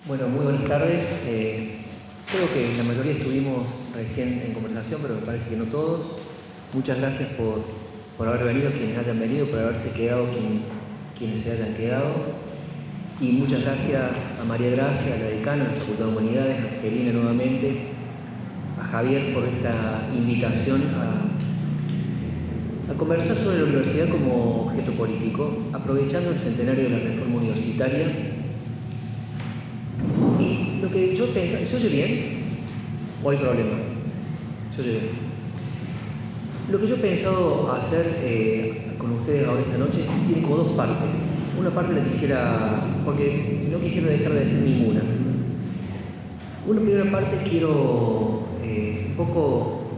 Bueno, muy buenas tardes. Creo que la mayoría estuvimos recién en conversación, pero me parece que no todos. Muchas gracias por haber venido, quienes hayan venido, por haberse quedado, quienes se hayan quedado. Y muchas gracias a María Gracia, a la decana de la Facultad de Humanidades, a Angelina nuevamente, a Javier por esta invitación a conversar sobre la universidad como objeto político, aprovechando el centenario de la reforma universitaria. Y lo que yo pensaba, ¿se oye bien? ¿O hay problema? ¿Se oye bien? Lo que yo he pensado hacer con ustedes ahora esta noche tiene como dos partes. Una parte la quisiera, porque no quisiera dejar de decir ninguna. Una primera parte quiero un poco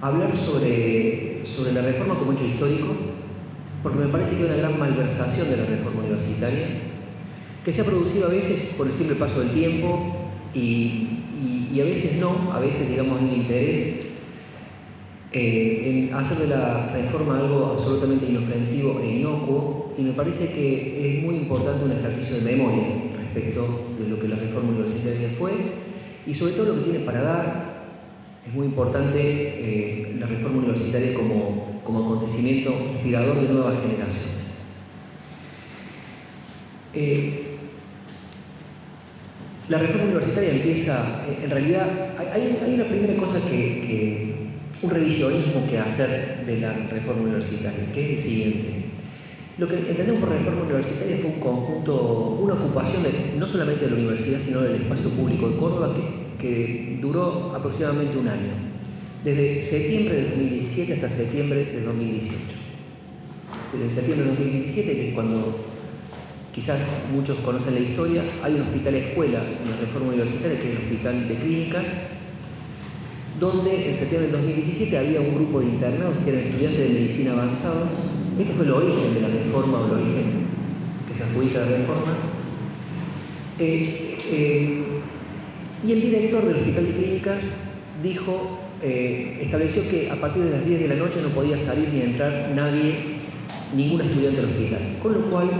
hablar sobre la reforma como hecho histórico, porque me parece que hay una gran malversación de la reforma universitaria, que se ha producido a veces por el simple paso del tiempo y a veces no, a veces digamos hay un interés en hacer de la reforma algo absolutamente inofensivo e inocuo, y me parece que es muy importante un ejercicio de memoria respecto de lo que la reforma universitaria fue y sobre todo lo que tiene para dar. Es muy importante la reforma universitaria como acontecimiento inspirador de nuevas generaciones. La reforma universitaria empieza, en realidad, hay una primera cosa un revisionismo que hacer de la reforma universitaria, que es el siguiente. Lo que entendemos por reforma universitaria fue un conjunto, una ocupación no solamente de la universidad, sino del espacio público de Córdoba, que duró aproximadamente un año, desde septiembre de 2017 hasta septiembre de 2018. Desde septiembre de 2017, que es cuando quizás muchos conocen la historia, hay un hospital escuela en la reforma universitaria, que es el Hospital de Clínicas, donde en septiembre del 2017 había un grupo de internados que eran estudiantes de medicina avanzada. Este fue el origen de la reforma, o el origen que se adjudica a la reforma. Y el director del Hospital de Clínicas estableció que a partir de las 10 de la noche no podía salir ni entrar nadie, ningún estudiante del hospital. Con lo cual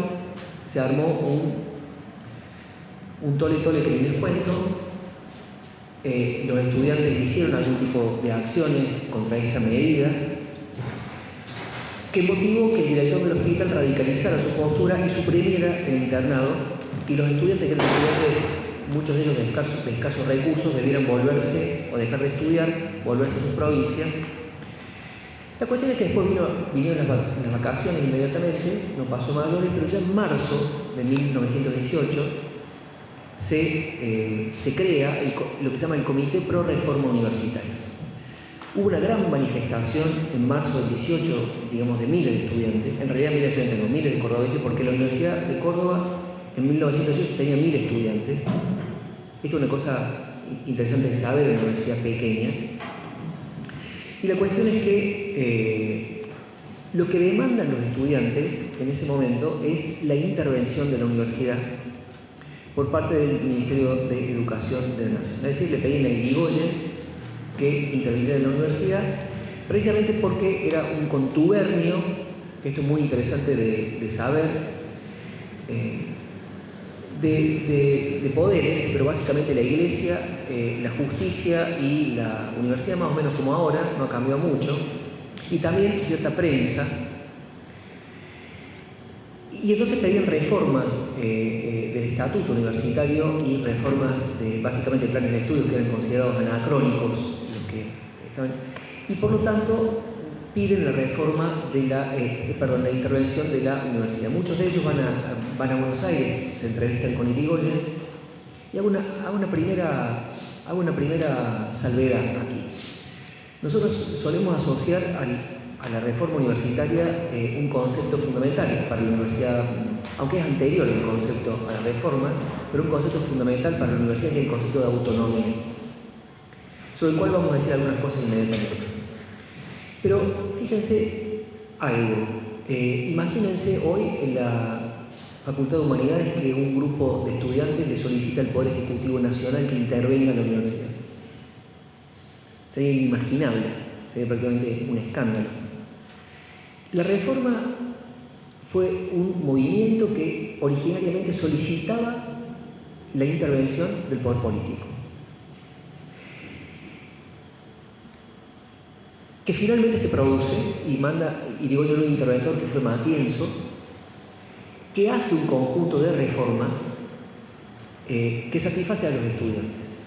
se armó un tole-tole que ni les cuento. Los estudiantes hicieron algún tipo de acciones contra esta medida, que motivó que el director del hospital radicalizara su postura y suprimiera el internado, y los estudiantes, que eran estudiantes, muchos de ellos de escasos recursos, debieran volverse o dejar de estudiar, volverse a sus provincias. La cuestión es que después vinieron las vacaciones inmediatamente, no pasó mayores, pero ya en marzo de 1918 se crea lo que se llama el Comité Pro Reforma Universitaria. Hubo una gran manifestación en marzo del 18, digamos, de miles de estudiantes, en realidad miles de estudiantes, no, miles de cordobeses, porque la Universidad de Córdoba en 1918 tenía 1000 estudiantes. Esto es una cosa interesante de saber, en una universidad pequeña. Y la cuestión es que lo que demandan los estudiantes en ese momento es la intervención de la universidad por parte del Ministerio de Educación de la Nación. Es decir, le pedían a Irigoyen que interviniera en la universidad, precisamente porque era un contubernio, que esto es muy interesante de saber, de poderes, pero básicamente la Iglesia, la justicia y la universidad, más o menos como ahora, no ha cambiado mucho, y también cierta prensa. Y entonces pedían reformas del estatuto universitario y reformas de básicamente planes de estudio que eran considerados anacrónicos, y por lo tanto piden la reforma de la intervención de la universidad. Muchos de ellos van a Buenos Aires, se entrevistan con Irigoyen, y hago una primera salvedad aquí. Nosotros solemos asociar a la reforma universitaria un concepto fundamental para la universidad, aunque es anterior el concepto a la reforma, pero un concepto fundamental para la universidad, que es el concepto de autonomía, sobre el cual vamos a decir algunas cosas inmediatamente. Pero fíjense algo, imagínense hoy en la Facultad de Humanidades que un grupo de estudiantes le solicita al Poder Ejecutivo Nacional que intervenga en la universidad. Sería inimaginable, sería prácticamente un escándalo. La reforma fue un movimiento que originariamente solicitaba la intervención del poder político. Que finalmente se produce, y digo yo el interventor que fue Matienzo, que hace un conjunto de reformas que satisface a los estudiantes.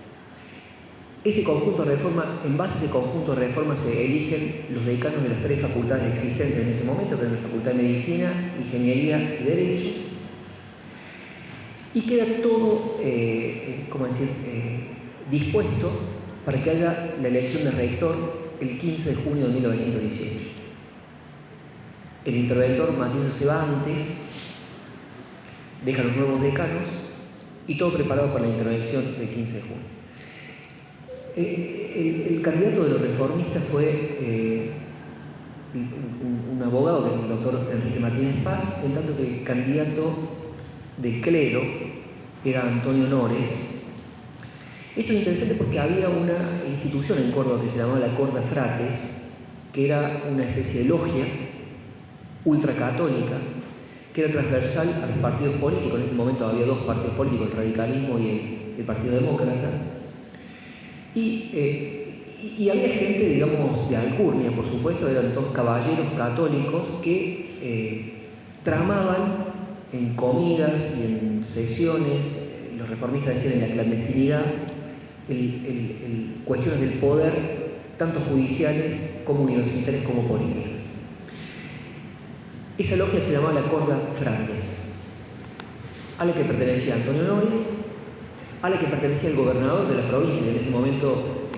Ese conjunto de reformas, en base a ese conjunto de reformas se eligen los decanos de las 3 facultades existentes en ese momento, que eran la Facultad de Medicina, Ingeniería y Derecho, y queda todo, dispuesto para que haya la elección de rector el 15 de junio de 1918. El interventor Matienzo se va antes, deja los nuevos decanos y todo preparado para la intervención del 15 de junio. El candidato de los reformistas fue un abogado, que es el doctor Enrique Martínez Paz, en tanto que el candidato del clero era Antonio Nores. Esto es interesante porque había una institución en Córdoba que se llamaba la Corda Frates, que era una especie de logia ultracatólica, que era transversal a los partidos políticos. En ese momento había 2 partidos políticos, el radicalismo y el Partido Demócrata. Y había gente, digamos, de alcurnia, por supuesto, eran todos caballeros católicos que tramaban en comidas y en sesiones, los reformistas decían en la clandestinidad, cuestiones del poder, tanto judiciales como universitarias como políticas. Esa logia se llamaba la Corda Frates, a la que pertenecía Antonio Nores, a la que pertenecía el gobernador de la provincia, que en ese momento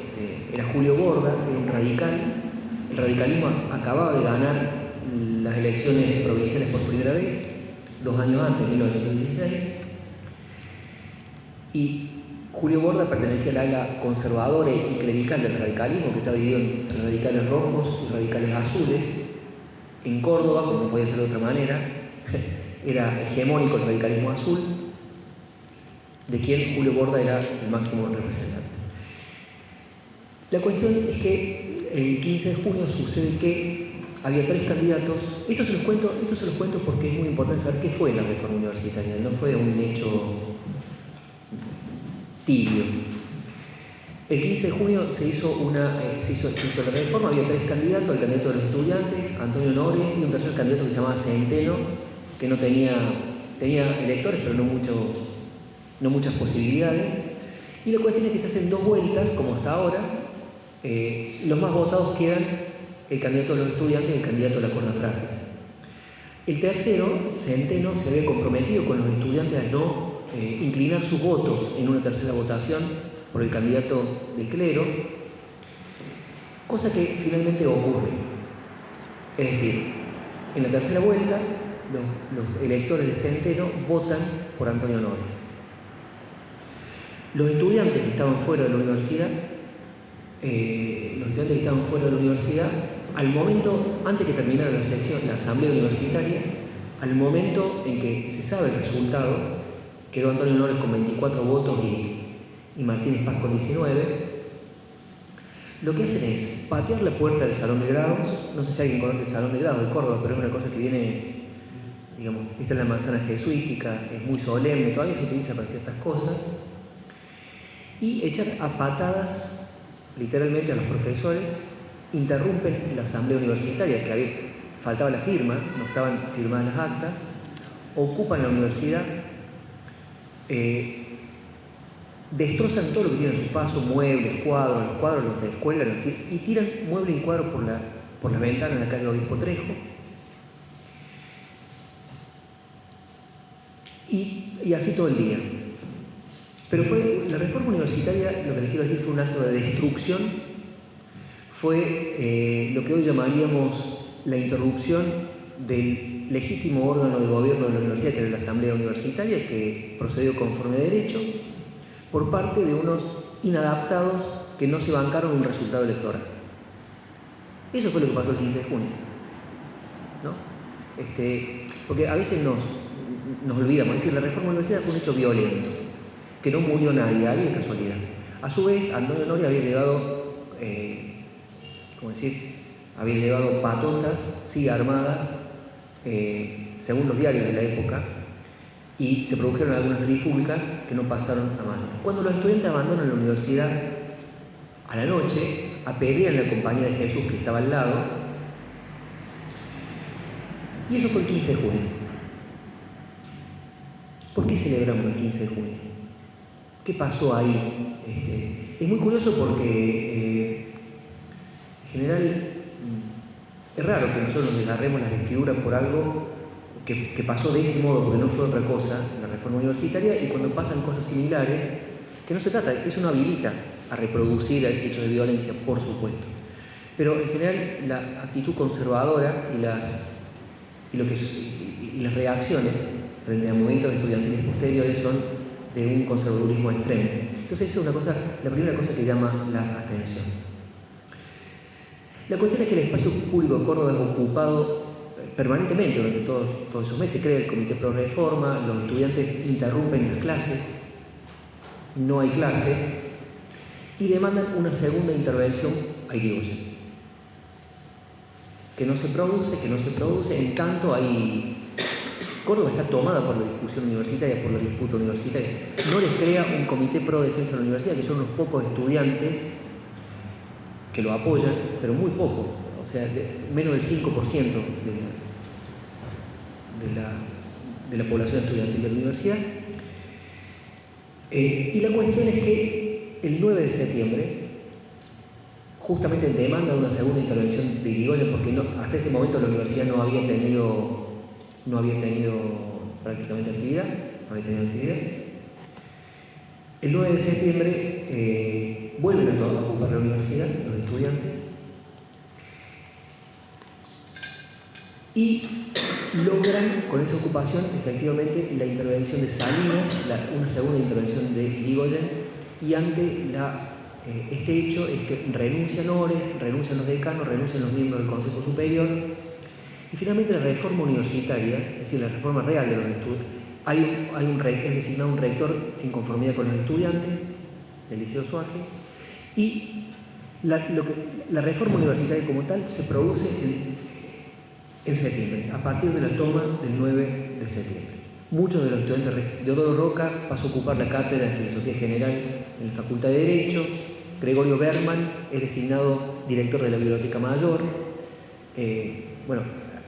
era Julio Borda, era un radical. El radicalismo acababa de ganar las elecciones provinciales por primera vez, 2 años antes, en 1916. Y Julio Borda pertenecía al ala conservadora y clerical del radicalismo, que estaba dividido entre radicales rojos y radicales azules. En Córdoba, como no podía ser de otra manera, era hegemónico el radicalismo azul, de quien Julio Borda era el máximo representante. La cuestión es que el 15 de junio sucede que había 3 candidatos. Esto se los cuento porque es muy importante saber qué fue la reforma universitaria. No fue un hecho tibio. El 15 de junio se hizo la reforma, había 3 candidatos, el candidato de los estudiantes, Antonio Nores, y un tercer candidato que se llamaba Centeno, que no tenía electores, pero no muchas posibilidades. Y la cuestión es que se hacen 2 vueltas, como hasta ahora. Los más votados quedan el candidato de los estudiantes y el candidato de la Corda Frates. El tercero, Centeno, se había comprometido con los estudiantes a no inclinar sus votos en una tercera votación por el candidato del clero, cosa que finalmente ocurre. Es decir, en la tercera vuelta, los electores de Centeno votan por Antonio Nores. Los estudiantes que estaban fuera de la universidad, al momento, antes que terminara la sesión, la asamblea universitaria, al momento en que se sabe el resultado, quedó Antonio Nores con 24 votos y Martínez Paz con 19, lo que hacen es patear la puerta del salón de grados. No sé si alguien conoce el salón de grados de Córdoba, pero es una cosa que viene, digamos, está en la manzana jesuítica, es muy solemne, todavía se utiliza para ciertas cosas, y echar a patadas literalmente a los profesores, interrumpen la asamblea universitaria, faltaba la firma, no estaban firmadas las actas, ocupan la universidad, destrozan todo lo que tiene a su paso, muebles, cuadros, los cuadros los de escuela, y tiran muebles y cuadros por la ventana en la calle Obispo Trejo. Y así todo el día. Pero la reforma universitaria, lo que les quiero decir, fue un acto de destrucción, fue lo que hoy llamaríamos la interrupción del legítimo órgano de gobierno de la universidad, que era la Asamblea Universitaria, que procedió conforme a derecho, por parte de unos inadaptados que no se bancaron un resultado electoral. Eso fue lo que pasó el 15 de junio, ¿no? Porque a veces nos olvidamos, es decir, la reforma universitaria fue un hecho violento, que no murió nadie, ahí de casualidad. A su vez, Antonio Nores había llegado, había llevado patotas, sí, armadas, según los diarios de la época, y se produjeron algunas trifulcas que no pasaron a más. Cuando los estudiantes abandonan la universidad a la noche, apedrean la Compañía de Jesús que estaba al lado, y eso fue el 15 de junio. ¿Por qué celebramos el 15 de junio? ¿Qué pasó ahí? Es muy curioso porque en general es raro que nosotros nos desgarremos las vestiduras por algo que pasó de ese modo, porque no fue otra cosa, la reforma universitaria, y cuando pasan cosas similares, que no se trata, eso no habilita a reproducir hechos de violencia, por supuesto. Pero en general la actitud conservadora y las reacciones frente a movimientos estudiantiles posteriores son de un conservadurismo extremo. Entonces eso es la primera cosa que llama la atención. La cuestión es que el espacio público de Córdoba es ocupado permanentemente durante todos esos meses. Crea el Comité Pro Reforma, los estudiantes interrumpen las clases, no hay clases, y demandan una segunda intervención a Irigoyen. Que no se produce, en tanto Córdoba está tomada por la discusión universitaria, por la disputa universitaria. No les crea un comité pro defensa de la universidad, que son unos pocos estudiantes que lo apoyan, pero muy poco, o sea, menos del 5% de la población estudiantil de la universidad. Y la cuestión es que el 9 de septiembre, justamente en demanda de una segunda intervención de Irigoyen, porque hasta ese momento la universidad no había tenido prácticamente actividad, el 9 de septiembre vuelven a ocupar la universidad, los estudiantes, y logran con esa ocupación efectivamente la intervención de Salinas, una segunda intervención de Irigoyen, y ante este hecho es que renuncian los decanos, renuncian los miembros del Consejo Superior, y finalmente la reforma universitaria, es decir, la reforma real de los estudios, es designado un rector en conformidad con los estudiantes del Liceo Suárez, y la reforma universitaria como tal se produce en septiembre, a partir de la toma del 9 de septiembre. Muchos de los estudiantes, Deodoro Roca pasó a ocupar la cátedra de Filosofía General en la Facultad de Derecho, Gregorio Berman es designado director de la Biblioteca Mayor,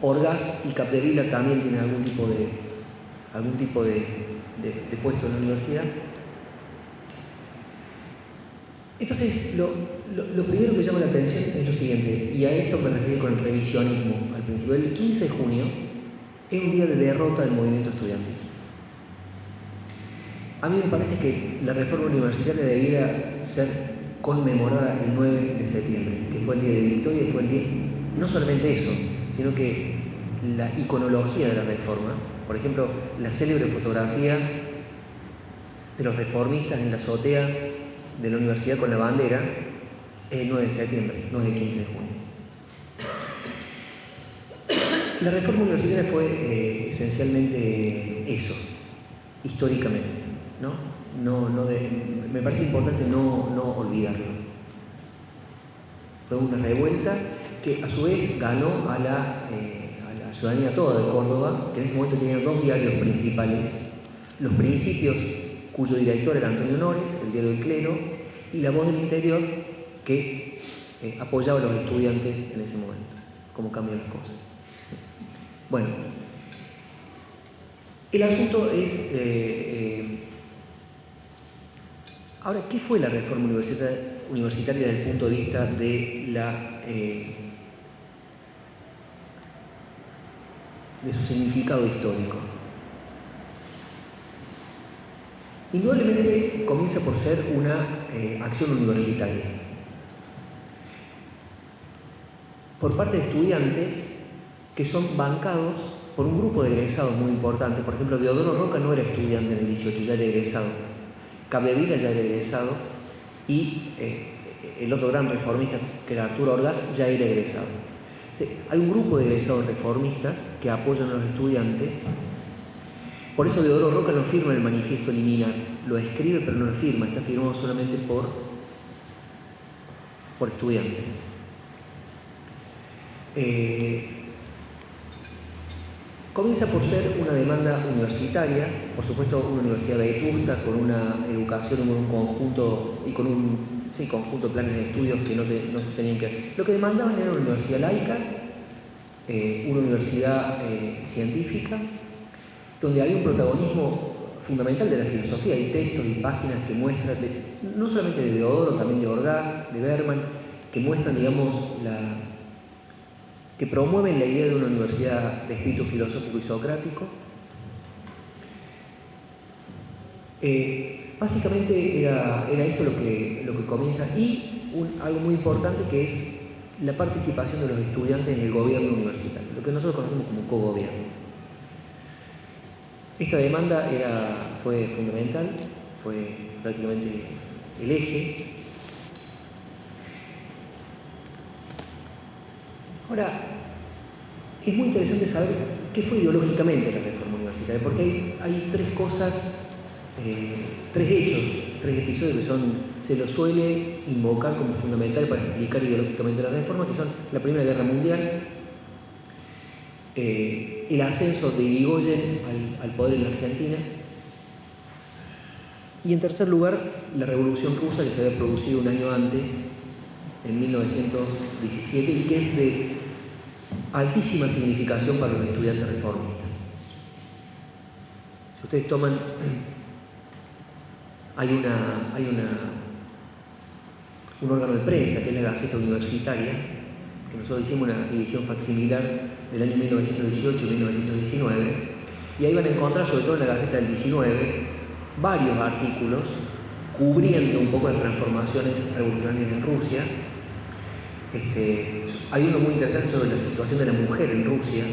Orgaz y Capdevila también tienen algún tipo de puesto en la universidad. Entonces, lo primero que llama la atención es lo siguiente, y a esto me refiero con el revisionismo al principio. El 15 de junio es un día de derrota del movimiento estudiantil. A mí me parece que la reforma universitaria debiera ser conmemorada el 9 de septiembre, que fue el día de victoria, y fue el día, no solamente eso, sino que la iconología de la reforma, por ejemplo, la célebre fotografía de los reformistas en la azotea de la universidad con la bandera, es el 9 de septiembre, no es el 15 de junio. La reforma universitaria fue esencialmente eso, históricamente, ¿no? Me parece importante no olvidarlo. Fue una revuelta que a su vez ganó a la ciudadanía toda de Córdoba, que en ese momento tenía dos diarios principales: Los Principios, cuyo director era Antonio Nores, el diario del clero, y La Voz del Interior, que apoyaba a los estudiantes en ese momento. Cómo cambian las cosas. Bueno, el asunto es... ahora, ¿qué fue la reforma universitaria desde el punto de vista de su significado histórico? Indudablemente comienza por ser una acción universitaria por parte de estudiantes que son bancados por un grupo de egresados muy importante. Por ejemplo, Deodoro Roca no era estudiante en el 18, ya era egresado. Capdevila ya era egresado, y el otro gran reformista, que era Arturo Orgaz, ya era egresado. Hay un grupo de egresados reformistas que apoyan a los estudiantes. Por eso Deodoro Roca no firma el manifiesto liminar, lo escribe pero no lo firma, está firmado solamente por estudiantes. Comienza por ser una demanda universitaria, por supuesto una universidad vetusta, con una educación, con un conjunto y con un conjunto de planes de estudios que no se tenían que... Lo que demandaban era una universidad laica, una universidad científica, donde había un protagonismo fundamental de la filosofía. Hay textos y páginas que muestran, no solamente de Deodoro, también de Orgaz, de Berman, que muestran, digamos, que promueven la idea de una universidad de espíritu filosófico y socrático. Básicamente era esto lo que comienza, y algo muy importante, que es la participación de los estudiantes en el gobierno universitario, lo que nosotros conocemos como cogobierno. Esta demanda fue fundamental, fue prácticamente el eje. Ahora, es muy interesante saber qué fue ideológicamente la reforma universitaria, porque hay tres cosas, tres hechos, tres episodios que se los suele invocar como fundamentales para explicar ideológicamente la reforma, que son la Primera Guerra Mundial, el ascenso de Irigoyen al poder en la Argentina, y en tercer lugar, la Revolución Rusa, que se había producido un año antes, en 1917, y que es de altísima significación para los estudiantes reformistas. Si ustedes toman, hay un órgano de prensa, que es la Gaceta Universitaria, que nosotros hicimos una edición facsimilar del año 1918 y 1919, y ahí van a encontrar, sobre todo en la Gaceta del 19, varios artículos cubriendo un poco las transformaciones revolucionarias en Rusia. Hay uno muy interesante sobre la situación de la mujer en Rusia,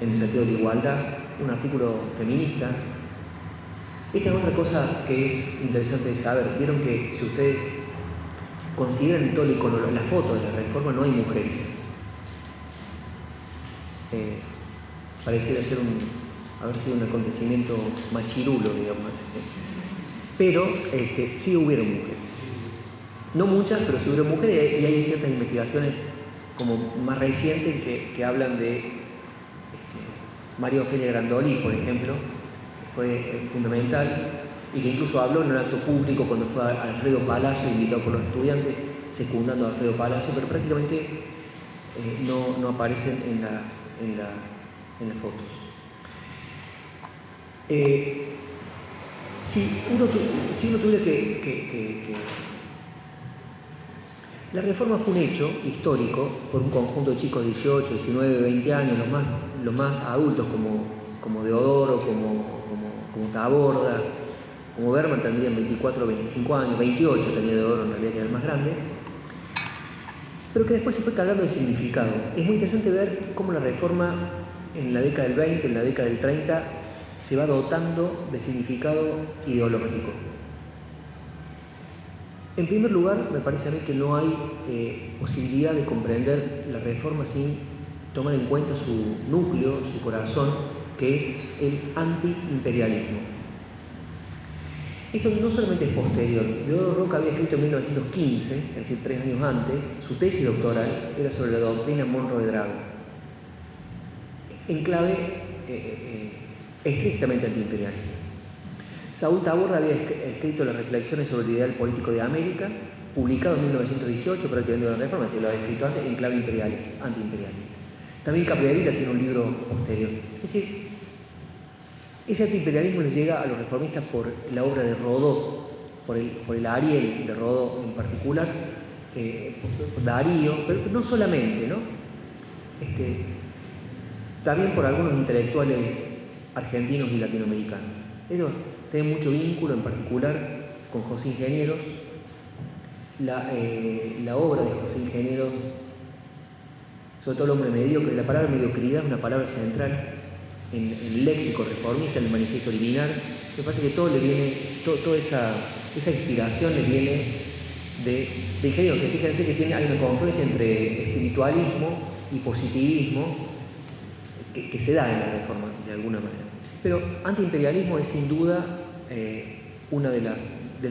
en el sentido de la igualdad, un artículo feminista. Esta es otra cosa que es interesante de saber. Vieron que si ustedes consideran todo el icono, la foto de la reforma, no hay mujeres. Pareciera haber sido un acontecimiento machirulo, digamos. Pero sí hubieron mujeres. No muchas, pero sí hubieron mujeres, y hay ciertas investigaciones como más recientes que hablan de María Ofelia Grandolí, por ejemplo, que fue fundamental y que incluso habló en un acto público cuando fue a Alfredo Palacio, invitado por los estudiantes, secundando a Alfredo Palacio, pero prácticamente no aparecen en las fotos. Si uno tuviera que la reforma fue un hecho histórico por un conjunto de chicos de 18, 19, 20 años, los más adultos como Deodoro, como Taborda, como Berman tendrían 24 o 25 años, 28 tenía Deodoro, en realidad que era el más grande, pero que después se fue cargando de significado. Es muy interesante ver cómo la reforma en la década del 20, en la década del 30, se va dotando de significado ideológico. En primer lugar, me parece a mí que no hay posibilidad de comprender la reforma sin tomar en cuenta su núcleo, su corazón, que es el antiimperialismo. Esto no solamente es posterior. Deodoro Roca había escrito en 1915, es decir, 3 años antes, su tesis doctoral era sobre la doctrina Monroe de Drago, en clave estrictamente antiimperialista. Saúl Taborda había escrito las reflexiones sobre el ideal político de América, publicado en 1918, prácticamente una reforma, es decir, lo había escrito antes en clave antiimperialista. También Capdevila tiene un libro posterior. Es decir, ese antiimperialismo les llega a los reformistas por la obra de Rodó, por el Ariel de Rodó en particular, por Darío, pero no solamente, ¿no? También por algunos intelectuales argentinos y latinoamericanos. Ellos tienen mucho vínculo, en particular, con José Ingenieros. La obra de José Ingenieros, sobre todo El hombre mediocre, la palabra mediocridad es una palabra central en el léxico reformista, en el manifiesto liminar. Me parece que todo le viene, toda esa inspiración le viene de Ingenieros, que fíjense que hay una confluencia entre espiritualismo y positivismo que se da en la reforma, de alguna manera. Pero antiimperialismo es sin duda una de las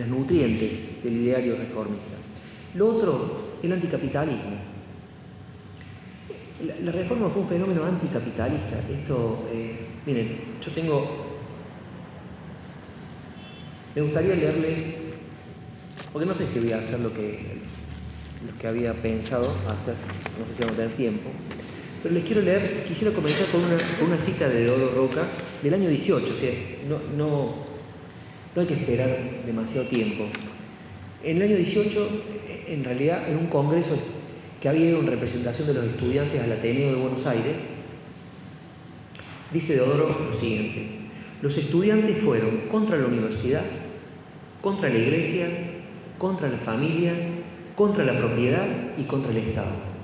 nutrientes del ideario reformista. Lo otro, el anticapitalismo. La reforma fue un fenómeno anticapitalista. Esto es... Miren, me gustaría leerles, porque no sé si voy a hacer lo que había pensado hacer, no sé si vamos a tener tiempo, pero les quisiera comenzar con una cita de Deodoro Roca del año 18, o sea, no hay que esperar demasiado tiempo. En el año 18, en realidad, en un congreso que había ido en representación de los estudiantes al Ateneo de Buenos Aires, dice Deodoro lo siguiente: los estudiantes fueron contra la universidad, contra la iglesia, contra la familia, contra la propiedad y contra el Estado.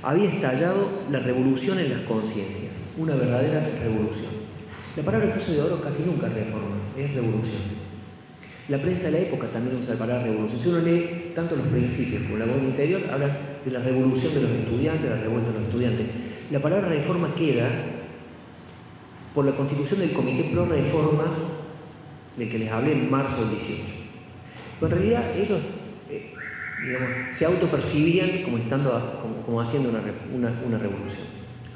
Había estallado la revolución en las conciencias, una verdadera revolución. La palabra que usa Deodoro casi nunca es reforma, es revolución. La prensa de la época también usa la palabra revolución. Si uno lee tanto los principios como la voz del interior, hablan de la revolución de los estudiantes, la revuelta de los estudiantes. La palabra reforma queda por la constitución del Comité Pro Reforma, del que les hablé en marzo del 18. Pero en realidad ellos se autopercibían como haciendo una revolución.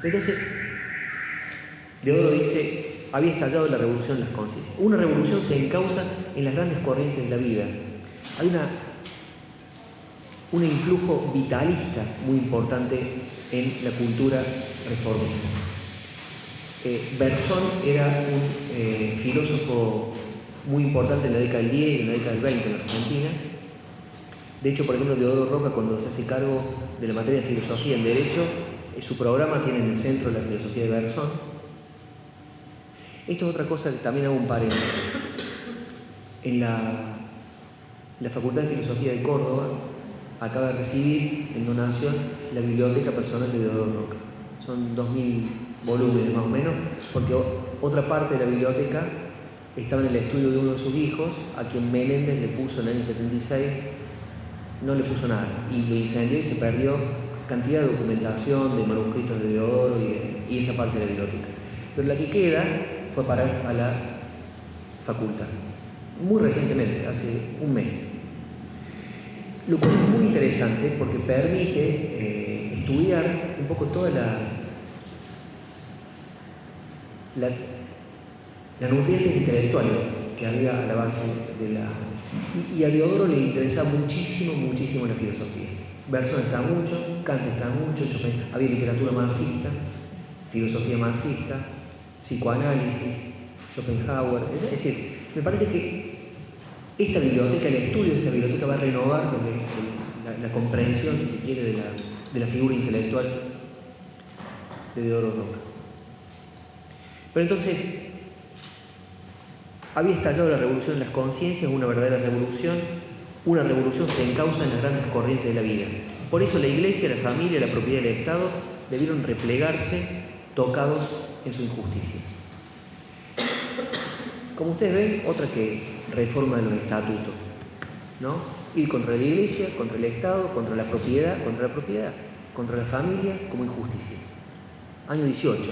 Entonces, Deodoro dice: había estallado la revolución en las conciencias. Una revolución se encausa en las grandes corrientes de la vida. Hay un influjo vitalista muy importante en la cultura reformista. Berzón era un filósofo muy importante en la década del 10 y en la década del 20 en la Argentina. De hecho, por ejemplo, Deodoro Roca, cuando se hace cargo de la materia de filosofía en Derecho, su programa tiene en el centro la filosofía de Berzón. Esto es otra cosa que también hago un paréntesis. En la Facultad de Filosofía de Córdoba acaba de recibir en donación la biblioteca personal de Deodoro Roca. Son 2000 volúmenes más o menos, porque otra parte de la biblioteca estaba en el estudio de uno de sus hijos, a quien Menéndez le puso en el año 76, no le puso nada, y lo incendió y se perdió cantidad de documentación, de manuscritos de Deodoro y esa parte de la biblioteca. Pero la que queda fue a parar a la facultad, muy recientemente, hace un mes. Lo cual es muy interesante porque permite estudiar un poco todas las nutrientes intelectuales que había a la base de la... Y a Deodoro le interesa muchísimo la filosofía. Berzón está mucho, Kant está mucho, había literatura marxista, filosofía marxista, psicoanálisis, Schopenhauer. Es decir, me parece que esta biblioteca, el estudio de esta biblioteca va a renovar la comprensión, si se quiere, de la figura intelectual de Deodoro Roca. Pero entonces, había estallado la revolución en las conciencias, una verdadera revolución. Una revolución se encausa en las grandes corrientes de la vida. Por eso la iglesia, la familia, la propiedad del Estado debieron replegarse, tocados en su injusticia. Como ustedes ven, otra que reforma de los estatutos, ¿no? Ir contra la iglesia, contra el Estado, contra la propiedad, contra la familia como injusticias. Año 18,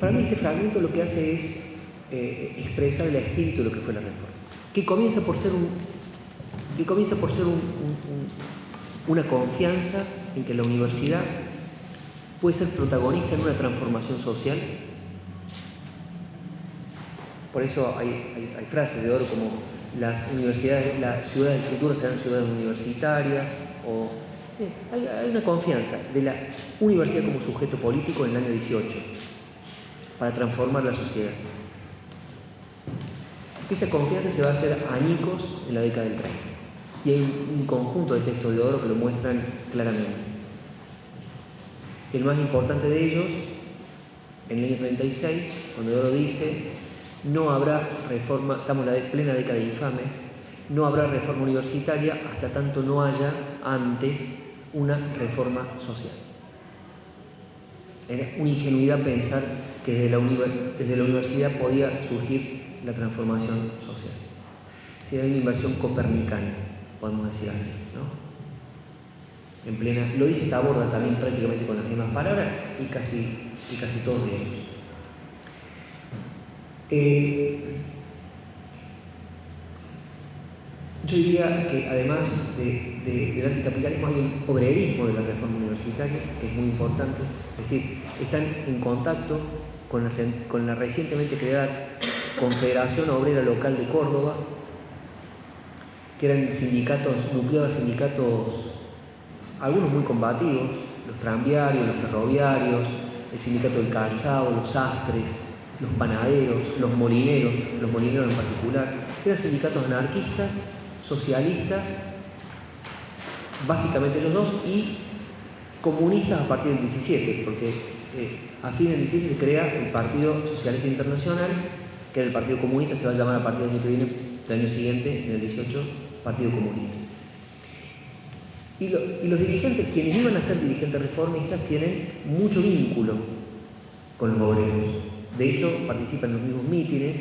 para mí este fragmento lo que hace es expresar el espíritu de lo que fue la reforma, que comienza por ser una confianza en que la universidad puede ser protagonista en una transformación social. Por eso hay frases de Deodoro como: las universidades, las ciudades del futuro serán ciudades universitarias, o hay una confianza de la universidad como sujeto político en el año 18 para transformar la sociedad. Esa confianza se va a hacer añicos en la década del 30. Y hay un conjunto de textos de Deodoro que lo muestran claramente. El más importante de ellos, en el año 36, cuando Deodoro dice: no habrá reforma, estamos en la plena década infame, no habrá reforma universitaria hasta tanto no haya antes una reforma social. Era una ingenuidad pensar que desde la universidad podía surgir la transformación social. Sí, era una inversión copernicana, podemos decir así, ¿no? En plena, lo dice Taborda también prácticamente con las mismas palabras y casi todos ellos. Yo diría que además del anticapitalismo hay un obrerismo de la reforma universitaria, que es muy importante. Es decir, están en contacto con la recientemente creada Confederación Obrera Local de Córdoba, que eran sindicatos, nucleados sindicatos, algunos muy combativos, los tranviarios, los ferroviarios, el sindicato del calzado, los sastres, los panaderos, los molineros en particular. Eran sindicatos anarquistas, socialistas, básicamente los dos, y comunistas a partir del 17, porque a fines del 17 se crea el Partido Socialista Internacional, que era el Partido Comunista, se va a llamar a partir del año que viene, el año siguiente, en el 18, Partido Comunista. Y los dirigentes, quienes iban a ser dirigentes reformistas, tienen mucho vínculo con los obreros. De hecho, participan en los mismos mítines,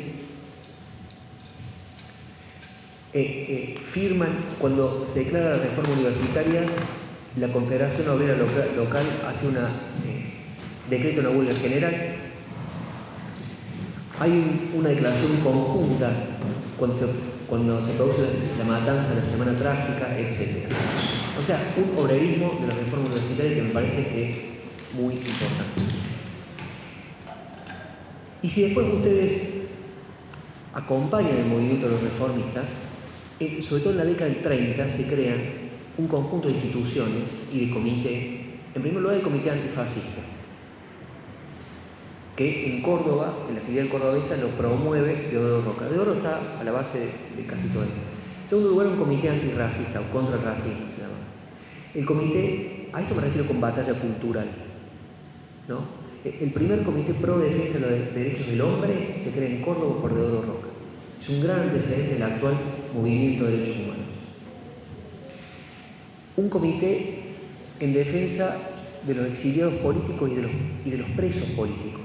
firman, cuando se declara la reforma universitaria, la Confederación Obrera Local hace decreta una huelga general. Hay una declaración conjunta cuando se produce la matanza, la Semana Trágica, etc. O sea, un obrerismo de la reforma universitaria que me parece que es muy importante. Y si después ustedes acompañan el movimiento de los reformistas, sobre todo en la década del 30 se crean un conjunto de instituciones y de comité. En primer lugar, el Comité Antifascista, que en Córdoba, en la filial cordobesa, lo promueve Deodoro Roca. Deodoro está a la base de casi todo esto. En segundo lugar, un comité antirracista o contra el racismo se llama. El comité, a esto me refiero con batalla cultural, ¿no? El primer comité pro defensa de los derechos del hombre se crea en Córdoba por Deodoro Roca. Es un gran antecedente del actual movimiento de derechos humanos. Un comité en defensa de los exiliados políticos y de los presos políticos.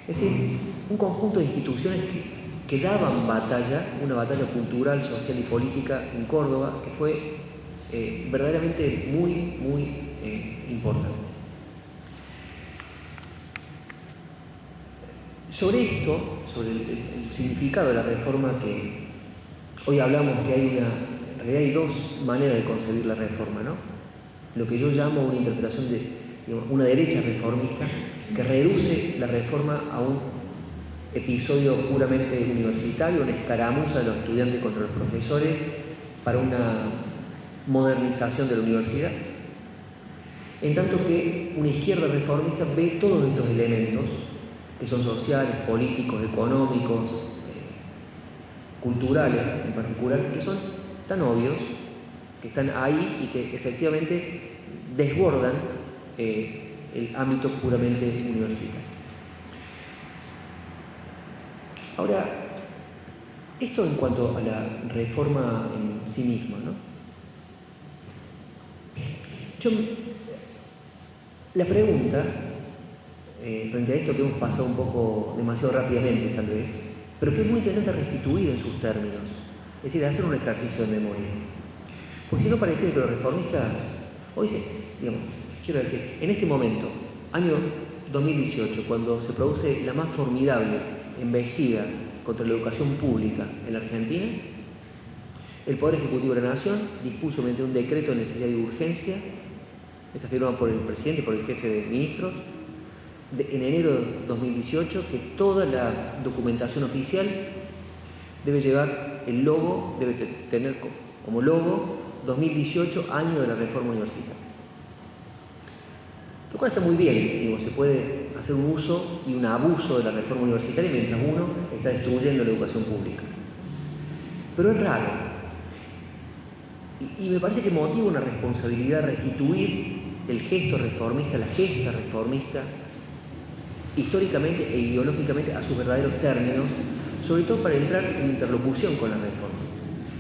Es decir, un conjunto de instituciones que daban batalla, una batalla cultural, social y política en Córdoba, que fue verdaderamente muy, muy importante. Sobre esto, sobre el significado de la reforma, que hoy hablamos que en realidad hay dos maneras de concebir la reforma, ¿no? Lo que yo llamo una interpretación de una derecha reformista que reduce la reforma a un episodio puramente universitario, una escaramuza de los estudiantes contra los profesores para una modernización de la universidad. En tanto que una izquierda reformista ve todos estos elementos, que son sociales, políticos, económicos, culturales en particular, que son tan obvios, que están ahí y que efectivamente desbordan el ámbito puramente universitario. Ahora, esto en cuanto a la reforma en sí misma, ¿no? La pregunta, frente a esto que hemos pasado un poco demasiado rápidamente tal vez, pero que es muy interesante restituir en sus términos, es decir, hacer un ejercicio de memoria. Porque si no parece que los reformistas, hoy quiero decir, en este momento, año 2018, cuando se produce la más formidable embestida contra la educación pública en la Argentina, el Poder Ejecutivo de la Nación dispuso mediante un decreto de necesidad y urgencia, esta firmada por el presidente y por el jefe de ministros, en enero de 2018, que toda la documentación oficial debe llevar el logo, debe tener como logo 2018, año de la reforma universitaria. Lo cual está muy bien, se puede hacer un uso y un abuso de la reforma universitaria mientras uno está destruyendo la educación pública. Pero es raro. Y me parece que motiva una responsabilidad restituir el gesto reformista, la gesta reformista, históricamente e ideológicamente a sus verdaderos términos, sobre todo para entrar en interlocución con la reforma,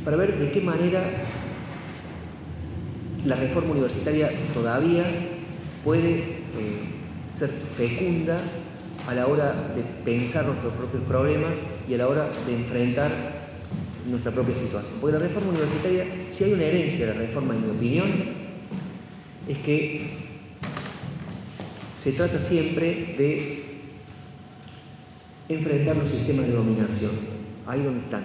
para ver de qué manera la reforma universitaria todavía puede ser fecunda a la hora de pensar nuestros propios problemas y a la hora de enfrentar nuestra propia situación. Porque la reforma universitaria, si hay una herencia de la reforma, en mi opinión, es que se trata siempre de enfrentar los sistemas de dominación, ahí donde están.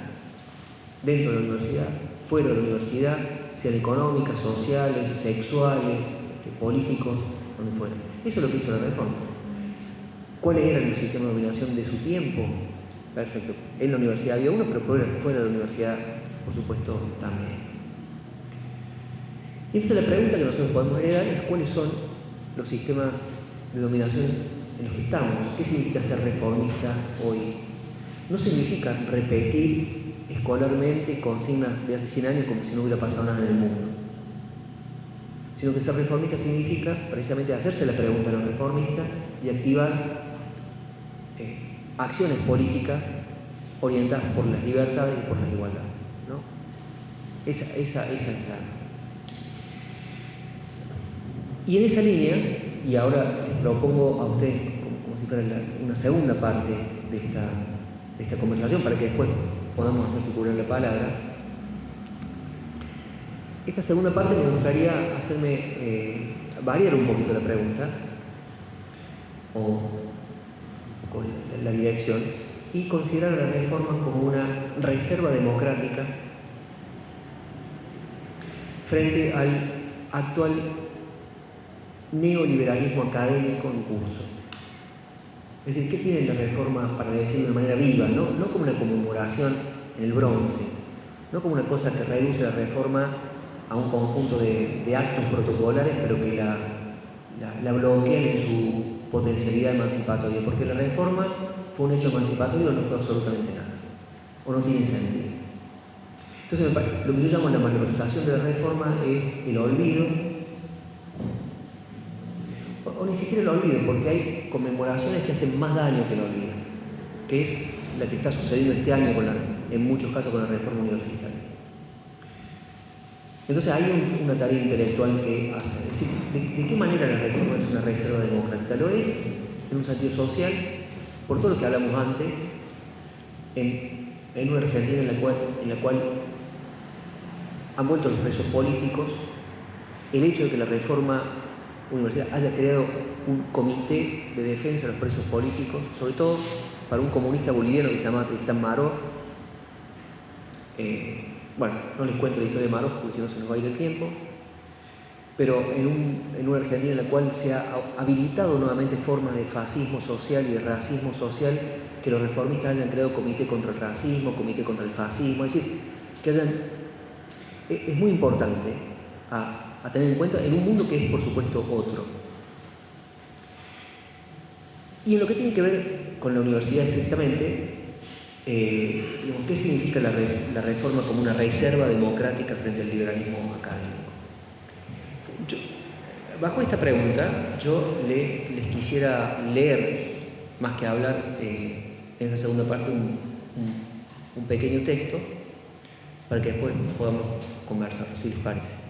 dentro de la universidad, fuera de la universidad, sean económicas, sociales, sexuales, políticos, donde fuera. Eso es lo que hizo la reforma. ¿Cuáles eran los sistemas de dominación de su tiempo? Perfecto. En la universidad había uno, pero fuera de la universidad, por supuesto, también. Y entonces la pregunta que nosotros podemos heredar es cuáles son los sistemas de dominación en los que estamos. ¿Qué significa ser reformista hoy? No significa repetir escolarmente consignas de hace 100 años como si no hubiera pasado nada en el mundo. Sino que ser reformista significa precisamente hacerse la pregunta a los reformistas y activar acciones políticas orientadas por las libertades y por las igualdades, ¿no? Esa es la... Y en esa línea, y ahora les propongo a ustedes como si fuera una segunda parte de esta conversación para que después podamos hacer circular la palabra. Esta segunda parte me gustaría hacerme variar un poquito la pregunta o con la dirección y considerar la reforma como una reserva democrática frente al actual neoliberalismo académico en curso. Es decir, ¿qué tiene la reforma para decirlo de manera viva? No como una conmemoración en el bronce, no como una cosa que reduce la reforma a un conjunto de actos protocolares, pero que la bloquean en su potencialidad emancipatoria, porque la reforma fue un hecho emancipatorio o no fue absolutamente nada, o no tiene sentido. Entonces, lo que yo llamo la malversación de la reforma es el olvido, o ni siquiera el olvido, porque hay conmemoraciones que hacen más daño que el olvido, que es la que está sucediendo este año, en muchos casos, con la reforma universitaria. Entonces hay una tarea intelectual que hacer. Es decir, ¿de qué manera la reforma es una reserva democrática? Lo es, en un sentido social, por todo lo que hablamos antes, en una Argentina en la cual han vuelto los presos políticos, el hecho de que la reforma universitaria haya creado un comité de defensa de los presos políticos, sobre todo para un comunista boliviano que se llamaba Tristán Marov. Bueno, no les cuento la historia de Marov porque si no se nos va a ir el tiempo, pero en una Argentina en la cual se ha habilitado nuevamente formas de fascismo social y de racismo social, que los reformistas hayan creado comité contra el racismo, comité contra el fascismo, es decir, que es muy importante a tener en cuenta en un mundo que es, por supuesto, otro. Y en lo que tiene que ver con la universidad estrictamente, ¿qué significa la reforma como una reserva democrática frente al liberalismo académico? Bajo esta pregunta, yo les quisiera leer, más que hablar, en la segunda parte, un pequeño texto, para que después podamos conversar, si les parece.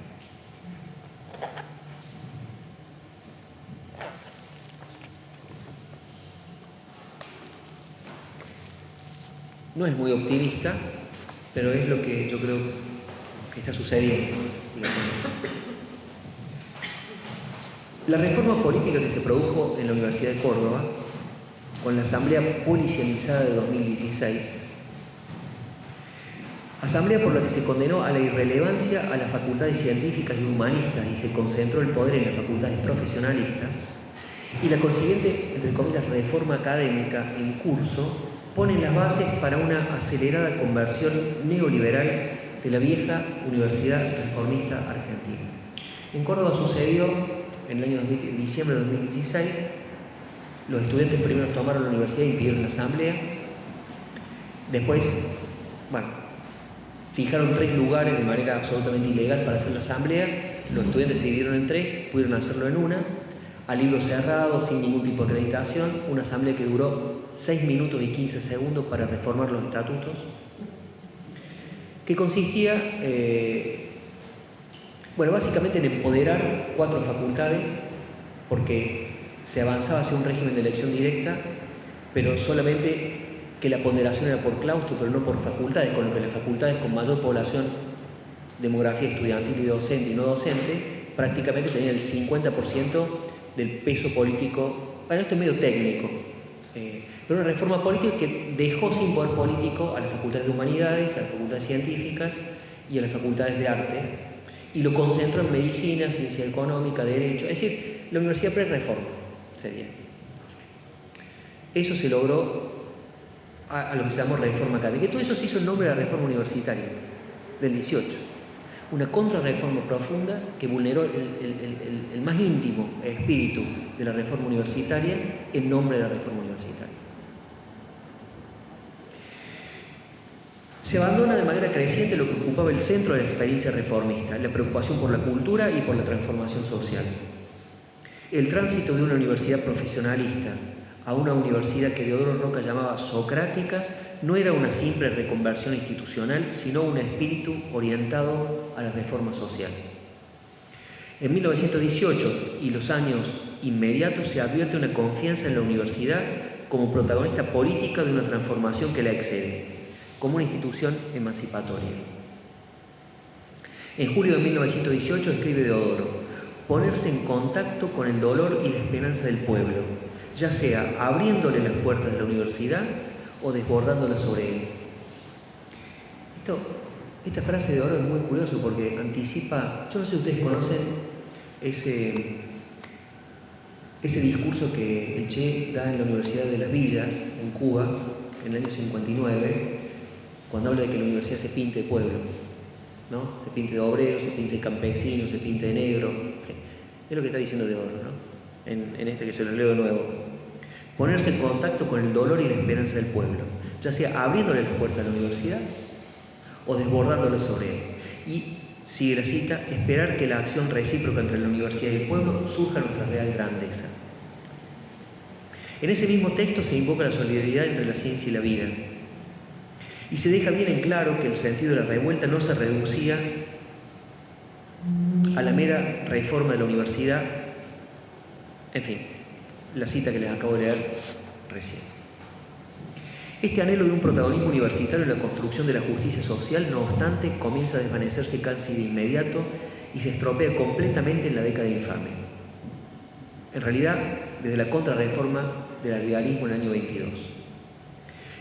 No es muy optimista, pero es lo que yo creo que está sucediendo. La reforma política que se produjo en la Universidad de Córdoba, con la Asamblea Policializada de 2016, asamblea por la que se condenó a la irrelevancia a las facultades científicas y humanistas y se concentró el poder en las facultades profesionalistas, y la consiguiente, entre comillas, reforma académica en curso, pone las bases para una acelerada conversión neoliberal de la vieja Universidad Reformista Argentina. En Córdoba sucedió en el año diciembre de 2016, los estudiantes primero tomaron la universidad y pidieron la asamblea, después, fijaron 3 lugares de manera absolutamente ilegal para hacer la asamblea, los estudiantes se dividieron en 3, pudieron hacerlo en una, a libro cerrado, sin ningún tipo de acreditación, una asamblea que duró 6 minutos y 15 segundos para reformar los estatutos, que consistía, básicamente en empoderar 4 facultades, porque se avanzaba hacia un régimen de elección directa, pero solamente que la ponderación era por claustro, pero no por facultades, con lo que las facultades con mayor población, demografía estudiantil y docente y no docente, prácticamente tenían el 50% del peso político. Bueno, esto es medio técnico, Pero una reforma política que dejó sin poder político a las facultades de humanidades, a las facultades científicas y a las facultades de artes, y lo concentró en medicina, ciencia económica, derecho, es decir, la universidad pre-reforma sería. Eso se logró a lo que se llamó reforma académica. Todo eso se hizo en nombre de la reforma universitaria del 18. Una contrarreforma profunda que vulneró el más íntimo espíritu de la reforma universitaria en nombre de la reforma universitaria. Se abandona de manera creciente lo que ocupaba el centro de la experiencia reformista, la preocupación por la cultura y por la transformación social. El tránsito de una universidad profesionalista a una universidad que Deodoro Roca llamaba socrática no era una simple reconversión institucional, sino un espíritu orientado a la reforma social. En 1918 y los años inmediatos se advierte una confianza en la universidad como protagonista política de una transformación que la excede, como una institución emancipatoria. En julio de 1918 escribe Deodoro: ponerse en contacto con el dolor y la esperanza del pueblo, ya sea abriéndole las puertas de la universidad o desbordándola sobre él. Esta frase de Deodoro es muy curiosa porque anticipa, yo no sé si ustedes conocen ese discurso que el Che da en la Universidad de las Villas, en Cuba, en el año 59, cuando habla de que la universidad se pinte de pueblo, ¿no? Se pinte de obrero, se pinte de campesino, se pinte de negro. Es lo que está diciendo Deodoro, ¿no? En este que se lo leo de nuevo. Ponerse en contacto con el dolor y la esperanza del pueblo, ya sea abriéndole las puertas a la universidad o desbordándolo sobre él. Y, sigue la cita, esperar que la acción recíproca entre la universidad y el pueblo surja nuestra real grandeza. En ese mismo texto se invoca la solidaridad entre la ciencia y la vida. Y se deja bien en claro que el sentido de la revuelta no se reducía a la mera reforma de la universidad. En fin, la cita que les acabo de leer recién. Este anhelo de un protagonismo universitario en la construcción de la justicia social, no obstante, comienza a desvanecerse casi de inmediato y se estropea completamente en la década infame. En realidad, desde la contrarreforma del arrianismo en el año 22.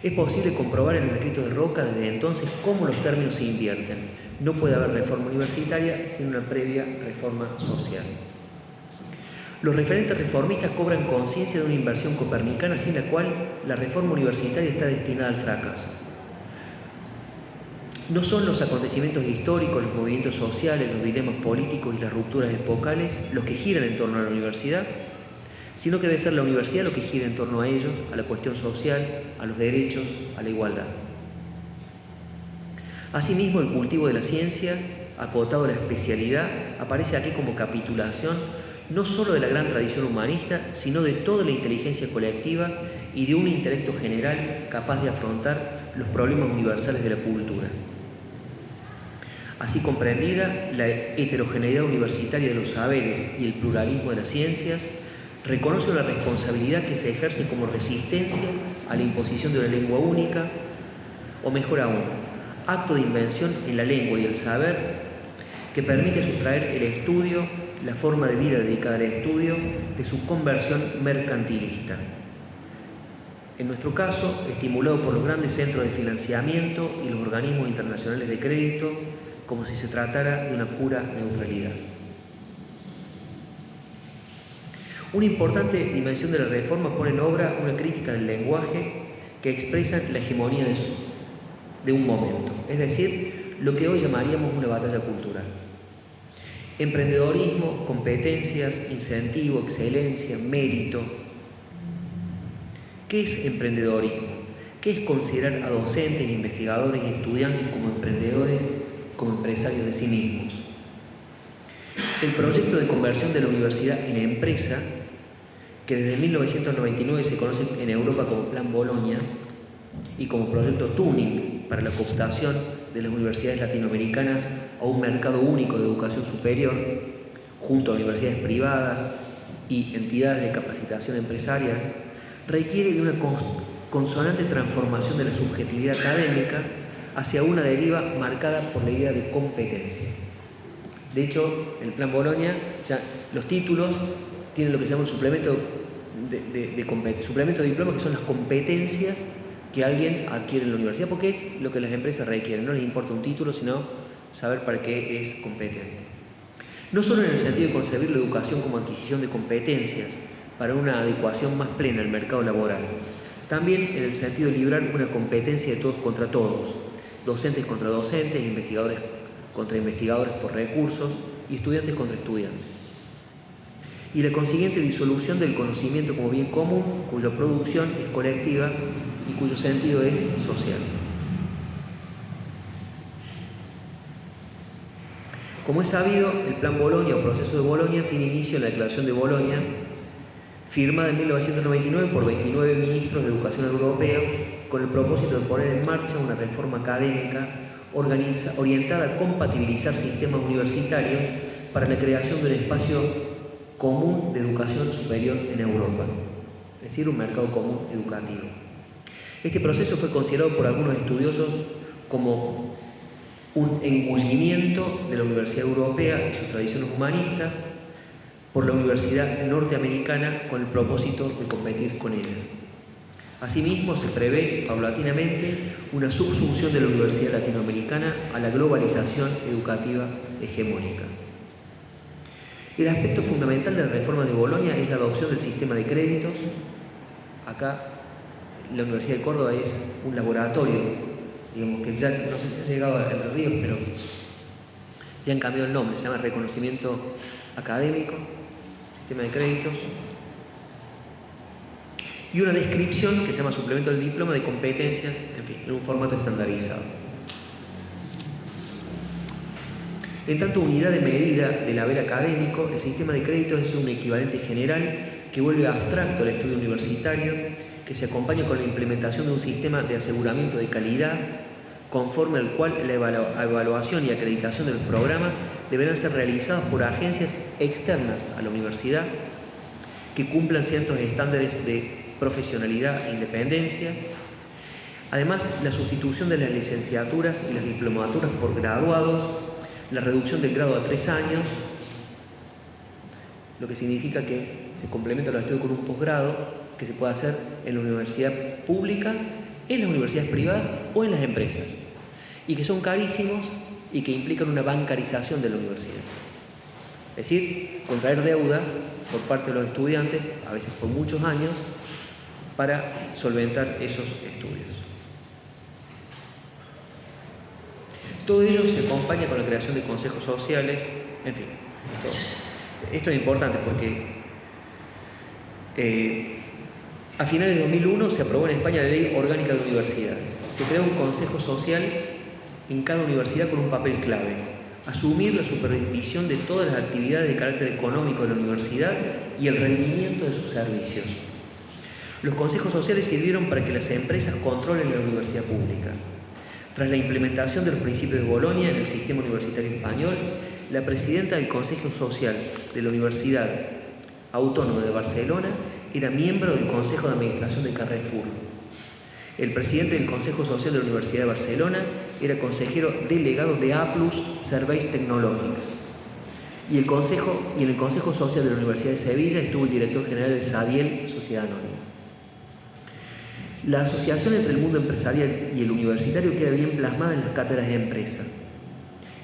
Es posible comprobar en los escritos de Roca desde entonces cómo los términos se invierten. No puede haber reforma universitaria sin una previa reforma social. Los referentes reformistas cobran conciencia de una inversión copernicana sin la cual la reforma universitaria está destinada al fracaso. No son los acontecimientos históricos, los movimientos sociales, los dilemas políticos y las rupturas epocales los que giran en torno a la universidad, sino que debe ser la universidad lo que gira en torno a ellos, a la cuestión social, a los derechos, a la igualdad. Asimismo, el cultivo de la ciencia, acotado a la especialidad, aparece aquí como capitulación no solo de la gran tradición humanista, sino de toda la inteligencia colectiva y de un intelecto general capaz de afrontar los problemas universales de la cultura. Así comprendida, la heterogeneidad universitaria de los saberes y el pluralismo de las ciencias reconoce una responsabilidad que se ejerce como resistencia a la imposición de una lengua única, o mejor aún, acto de invención en la lengua y el saber que permite sustraer el estudio, la forma de vida dedicada al estudio, de su conversión mercantilista. En nuestro caso, estimulado por los grandes centros de financiamiento y los organismos internacionales de crédito, como si se tratara de una pura neutralidad. Una importante dimensión de la reforma pone en obra una crítica del lenguaje que expresa la hegemonía de un momento, es decir, lo que hoy llamaríamos una batalla cultural. Emprendedorismo, competencias, incentivo, excelencia, mérito. ¿Qué es emprendedorismo? ¿Qué es considerar a docentes, investigadores y estudiantes como emprendedores, como empresarios de sí mismos? El proyecto de conversión de la universidad en empresa, que desde 1999 se conoce en Europa como Plan Bolonia y como proyecto Tuning para la cooptación de las universidades latinoamericanas a un mercado único de educación superior, junto a universidades privadas y entidades de capacitación empresaria, requiere de una consonante transformación de la subjetividad académica hacia una deriva marcada por la idea de competencia. De hecho, en el Plan Bolonia, ya los títulos tienen lo que se llama un suplemento suplemento de diploma, que son las competencias que alguien adquiere en la universidad, porque es lo que las empresas requieren. No les importa un título, sino saber para qué es competente. No solo en el sentido de concebir la educación como adquisición de competencias para una adecuación más plena al mercado laboral, también en el sentido de librar una competencia de todos contra todos, docentes contra docentes, investigadores contra investigadores por recursos y estudiantes contra estudiantes. Y la consiguiente disolución del conocimiento como bien común, cuya producción es colectiva y cuyo sentido es social. Como es sabido, el Plan Bolonia o Proceso de Bolonia tiene inicio en la Declaración de Bolonia, firmada en 1999 por 29 ministros de Educación Europea, con el propósito de poner en marcha una reforma académica orientada a compatibilizar sistemas universitarios para la creación de un espacio común de educación superior en Europa, es decir, un mercado común educativo. Este proceso fue considerado por algunos estudiosos como un engullimiento de la Universidad Europea y sus tradiciones humanistas por la Universidad Norteamericana con el propósito de competir con ella. Asimismo, se prevé paulatinamente una subsunción de la Universidad Latinoamericana a la globalización educativa hegemónica. El aspecto fundamental de la reforma de Bolonia es la adopción del sistema de créditos. Acá la Universidad de Córdoba es un laboratorio, digamos que ya no sé si ha llegado a Entre Ríos, pero ya han cambiado el nombre, se llama reconocimiento académico, sistema de créditos, y una descripción que se llama suplemento del diploma de competencias, en fin, en un formato estandarizado. En tanto unidad de medida del haber académico, el sistema de créditos es un equivalente general que vuelve abstracto el estudio universitario, que se acompaña con la implementación de un sistema de aseguramiento de calidad, conforme al cual la evaluación y acreditación de los programas deberán ser realizadas por agencias externas a la universidad, que cumplan ciertos estándares de profesionalidad e independencia. Además, la sustitución de las licenciaturas y las diplomaturas por graduados, la reducción del grado a 3 años, lo que significa que se complementa los estudios con un posgrado que se puede hacer en la universidad pública, en las universidades privadas o en las empresas, y que son carísimos y que implican una bancarización de la universidad. Es decir, contraer deuda por parte de los estudiantes, a veces por muchos años, para solventar esos estudios. Todo ello se acompaña con la creación de consejos sociales, en fin, esto es importante porque a finales de 2001 se aprobó en España la Ley Orgánica de Universidades. Se creó un consejo social en cada universidad con un papel clave: asumir la supervisión de todas las actividades de carácter económico de la universidad y el rendimiento de sus servicios. Los consejos sociales sirvieron para que las empresas controlen la universidad pública. Tras la implementación de los principios de Bolonia en el sistema universitario español, la presidenta del Consejo Social de la Universidad Autónoma de Barcelona era miembro del Consejo de Administración de Carrefour. El presidente del Consejo Social de la Universidad de Barcelona era consejero delegado de Applus Serveis Tecnològics. Y en el Consejo Social de la Universidad de Sevilla estuvo el director general de Sadiel, Sociedad Anónima. La asociación entre el mundo empresarial y el universitario queda bien plasmada en las cátedras de empresa.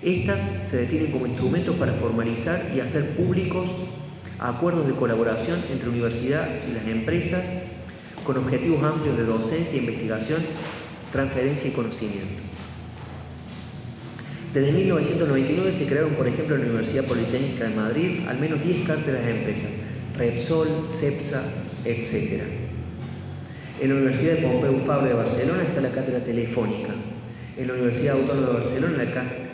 Estas se definen como instrumentos para formalizar y hacer públicos acuerdos de colaboración entre la universidad y las empresas con objetivos amplios de docencia, investigación, transferencia y conocimiento. Desde 1999 se crearon, por ejemplo, en la Universidad Politécnica de Madrid al menos 10 cátedras de empresas, Repsol, Cepsa, etc. En la Universidad de Pompeu Fabra de Barcelona está la cátedra telefónica. En la Universidad Autónoma de Barcelona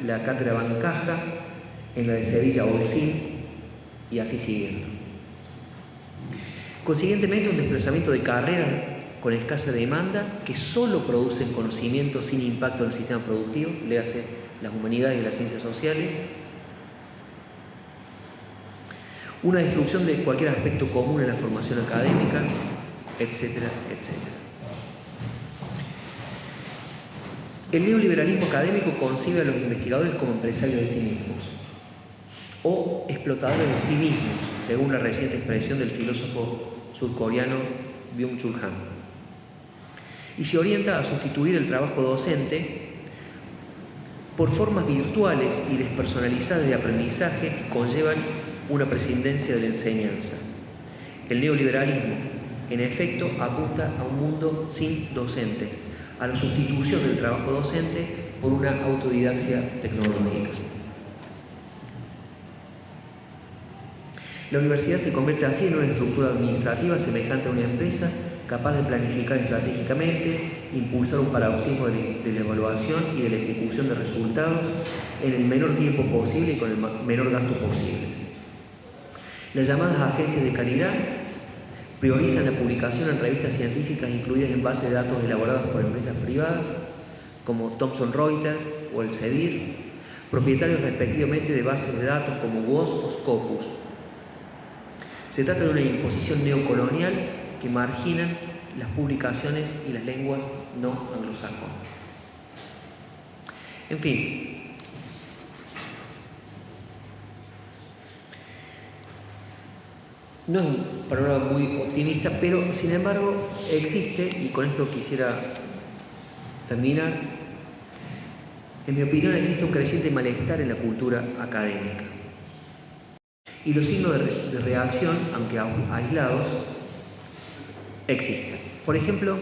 la cátedra Bancaja, en la de Sevilla Olsin, y así siguiendo. Consiguientemente, un desplazamiento de carreras con escasa demanda que solo producen conocimiento sin impacto en el sistema productivo, le hace las humanidades y las ciencias sociales. Una destrucción de cualquier aspecto común en la formación académica, etcétera, etcétera. El neoliberalismo académico concibe a los investigadores como empresarios de sí mismos o explotadores de sí mismos, según la reciente expresión del filósofo surcoreano Byung-Chul Han. Y se orienta a sustituir el trabajo docente por formas virtuales y despersonalizadas de aprendizaje que conllevan una prescindencia de la enseñanza. El neoliberalismo, en efecto, apunta a un mundo sin docentes, a la sustitución del trabajo docente por una autodidaxia tecnológica. La universidad se convierte así en una estructura administrativa semejante a una empresa, capaz de planificar estratégicamente, impulsar un paroxismo de la evaluación y de la ejecución de resultados en el menor tiempo posible y con el menor gasto posible. Las llamadas agencias de calidad priorizan la publicación en revistas científicas incluidas en bases de datos elaboradas por empresas privadas, como Thomson Reuters o el CEDIR, propietarios respectivamente de bases de datos como WOS o Scopus. Se trata de una imposición neocolonial que marginan las publicaciones y las lenguas no anglosajonas. En fin, no es un panorama muy optimista, pero sin embargo existe, y con esto quisiera terminar, en mi opinión existe un creciente malestar en la cultura académica. Y los signos de reacción, aunque aislados, existen. Por ejemplo,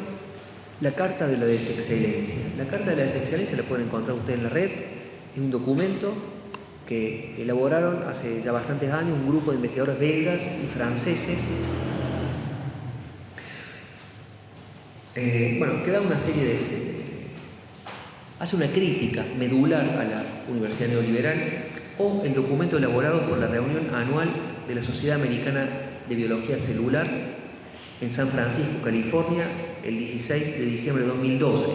la Carta de la Desexcelencia. La Carta de la Desexcelencia la pueden encontrar ustedes en la red. Es un documento que elaboraron hace ya bastantes años un grupo de investigadores belgas y franceses. Que da una serie hace una crítica medular a la Universidad Neoliberal, o el documento elaborado por la reunión anual de la Sociedad Americana de Biología Celular en San Francisco, California, el 16 de diciembre de 2012,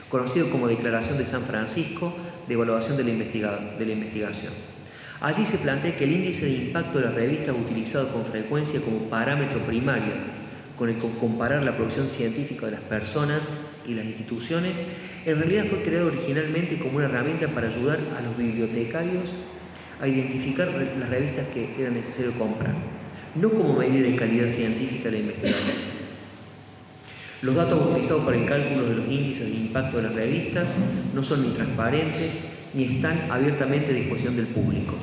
conocido como Declaración de San Francisco de Evaluación de la Investigación. Allí se plantea que el índice de impacto de las revistas utilizado con frecuencia como parámetro primario con el que comparar la producción científica de las personas y las instituciones, en realidad fue creado originalmente como una herramienta para ayudar a los bibliotecarios a identificar las revistas que era necesario comprar, no como medida de calidad científica de la investigación. Los datos utilizados para el cálculo de los índices de impacto de las revistas no son ni transparentes ni están abiertamente a disposición del público.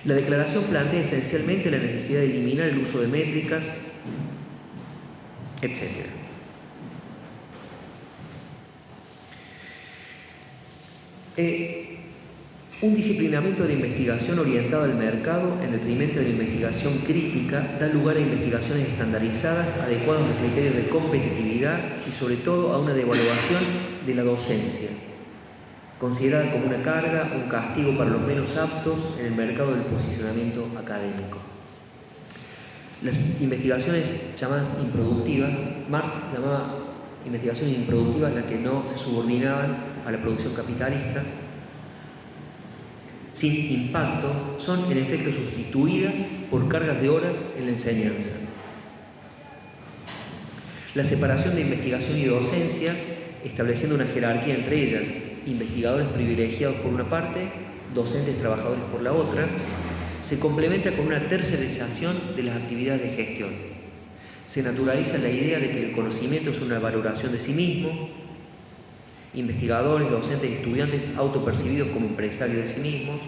La declaración plantea esencialmente la necesidad de eliminar el uso de métricas, etc. Un disciplinamiento de la investigación orientado al mercado en detrimento de la investigación crítica da lugar a investigaciones estandarizadas adecuadas a criterios de competitividad y sobre todo a una devaluación de la docencia, considerada como una carga, un castigo para los menos aptos en el mercado del posicionamiento académico. Las investigaciones llamadas improductivas, Marx llamaba investigaciones improductivas las que no se subordinaban a la producción capitalista, sin impacto, son en efecto sustituidas por cargas de horas en la enseñanza. La separación de investigación y docencia, estableciendo una jerarquía entre ellas, investigadores privilegiados por una parte, docentes trabajadores por la otra, se complementa con una tercerización de las actividades de gestión. Se naturaliza la idea de que el conocimiento es una valoración de sí mismo, investigadores, docentes y estudiantes autopercibidos como empresarios de sí mismos,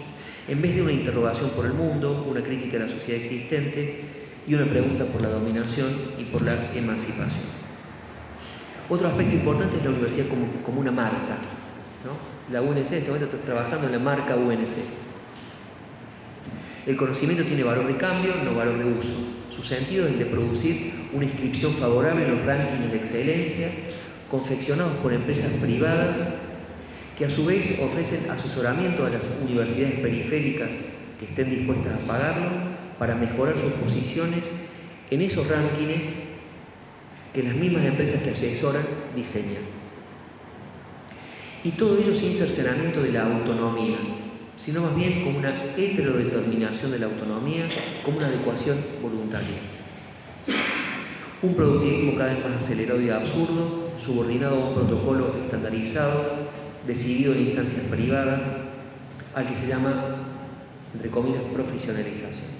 en vez de una interrogación por el mundo, una crítica a la sociedad existente y una pregunta por la dominación y por la emancipación. Otro aspecto importante es la universidad como una marca, ¿no? La UNC en este momento está trabajando en la marca UNC. El conocimiento tiene valor de cambio, no valor de uso. Su sentido es el de producir una inscripción favorable en los rankings de excelencia, confeccionados por empresas privadas que a su vez ofrecen asesoramiento a las universidades periféricas que estén dispuestas a pagarlo para mejorar sus posiciones en esos rankings que las mismas empresas que asesoran diseñan. Y todo ello sin cercenamiento de la autonomía, sino más bien como una heterodeterminación de la autonomía, como una adecuación voluntaria. Un productivismo cada vez más acelerado y absurdo, subordinado a un protocolo estandarizado, decidido en instancias privadas, al que se llama, entre comillas, profesionalización.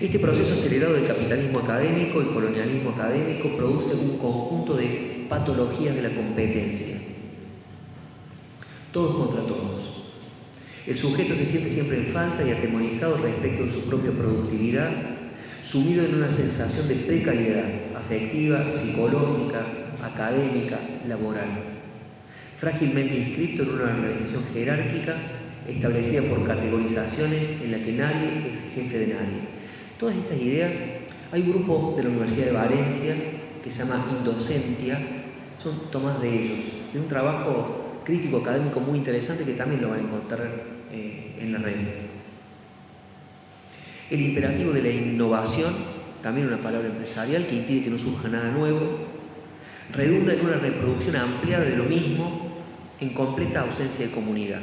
Este proceso acelerado del capitalismo académico y colonialismo académico produce un conjunto de patologías de la competencia. Todos contra todos. El sujeto se siente siempre en falta y atemorizado respecto de su propia productividad, sumido en una sensación de precariedad afectiva, psicológica, académica, laboral, frágilmente inscrito en una organización jerárquica establecida por categorizaciones en la que nadie es jefe de nadie. Todas estas ideas, hay un grupo de la Universidad de Valencia que se llama Indocentia, son tomadas de ellos, de un trabajo crítico académico muy interesante que también lo van a encontrar en la red. El imperativo de la innovación, también una palabra empresarial que impide que no surja nada nuevo, redunda en una reproducción ampliada de lo mismo en completa ausencia de comunidad.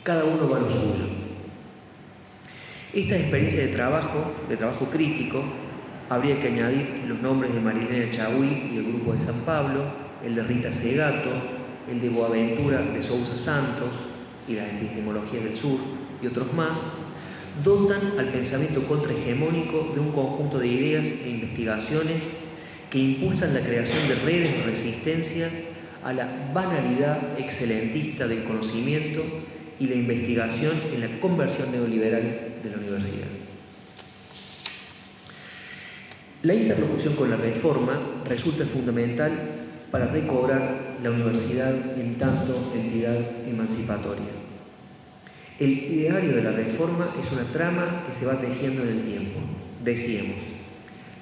Cada uno va a lo suyo. Esta experiencia de trabajo crítico, habría que añadir los nombres de Marilena Chaui y el grupo de San Pablo, el de Rita Segato, el de Boaventura de Sousa Santos y las epistemologías del sur y otros más, dotan al pensamiento contrahegemónico de un conjunto de ideas e investigaciones que impulsan la creación de redes de resistencia a la banalidad excelentista del conocimiento y la investigación en la conversión neoliberal de la universidad. La interlocución con la reforma resulta fundamental para recobrar la universidad en tanto entidad emancipatoria. El ideario de la reforma es una trama que se va tejiendo en el tiempo. Decíamos,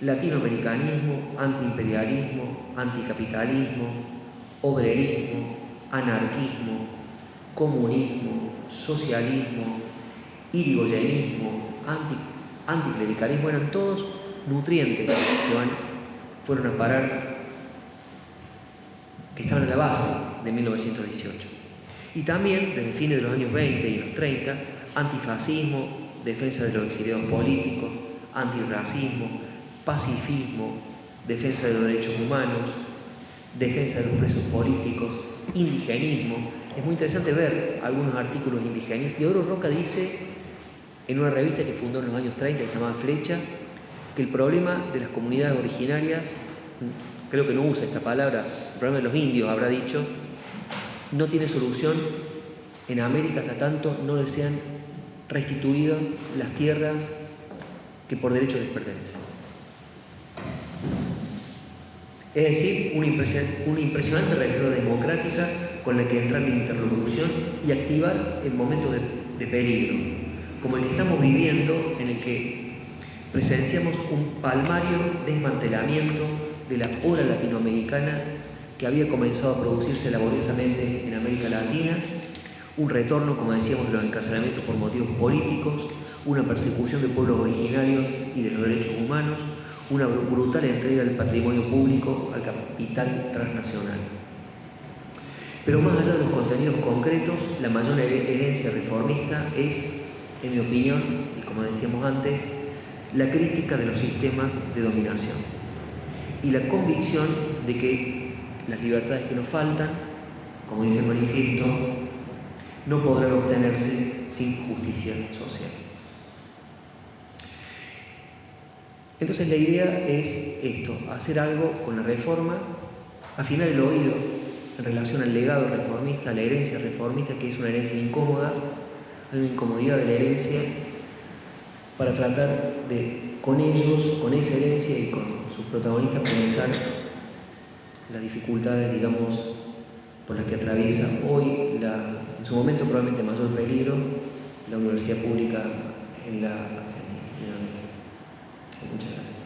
latinoamericanismo, antiimperialismo, anticapitalismo, obrerismo, anarquismo, comunismo, socialismo, irigoyenismo, anticlericalismo, eran todos nutrientes que fueron a parar, que estaban en la base de 1918. Y también, desde fines de los años 20 y los 30, antifascismo, defensa de los exiliados políticos, antirracismo, pacifismo, defensa de los derechos humanos, defensa de los presos políticos, indigenismo. Es muy interesante ver algunos artículos indigenistas. Teodoro Roca dice, en una revista que fundó en los años 30, que se llamaba Flecha, que el problema de las comunidades originarias, creo que no usa esta palabra, el problema de los indios, habrá dicho, no tiene solución en América hasta tanto no les sean restituidas las tierras que por derecho les pertenecen. Es decir, una impresionante reserva democrática con la que entrar en interlocución y activar en momentos de peligro, como el que estamos viviendo, en el que presenciamos un palmario desmantelamiento de la ola latinoamericana que había comenzado a producirse laboriosamente en América Latina, un retorno, como decíamos, de los encarcelamientos por motivos políticos, una persecución de pueblos originarios y de los derechos humanos, una brutal entrega del patrimonio público al capital transnacional. Pero más allá de los contenidos concretos, la mayor herencia reformista es, en mi opinión, y como decíamos antes, la crítica de los sistemas de dominación y la convicción de que las libertades que nos faltan, como dice el manifiesto, no podrán obtenerse sin justicia social. Entonces la idea es esto, hacer algo con la reforma, afinar el oído en relación al legado reformista, a la herencia reformista, que es una herencia incómoda, hay una incomodidad de la herencia, para tratar de, con ellos, con esa herencia y con sus protagonistas, pensar las dificultades, digamos, por las que atraviesa hoy, en su momento probablemente mayor peligro, la universidad pública en la Argentina. Muchas gracias.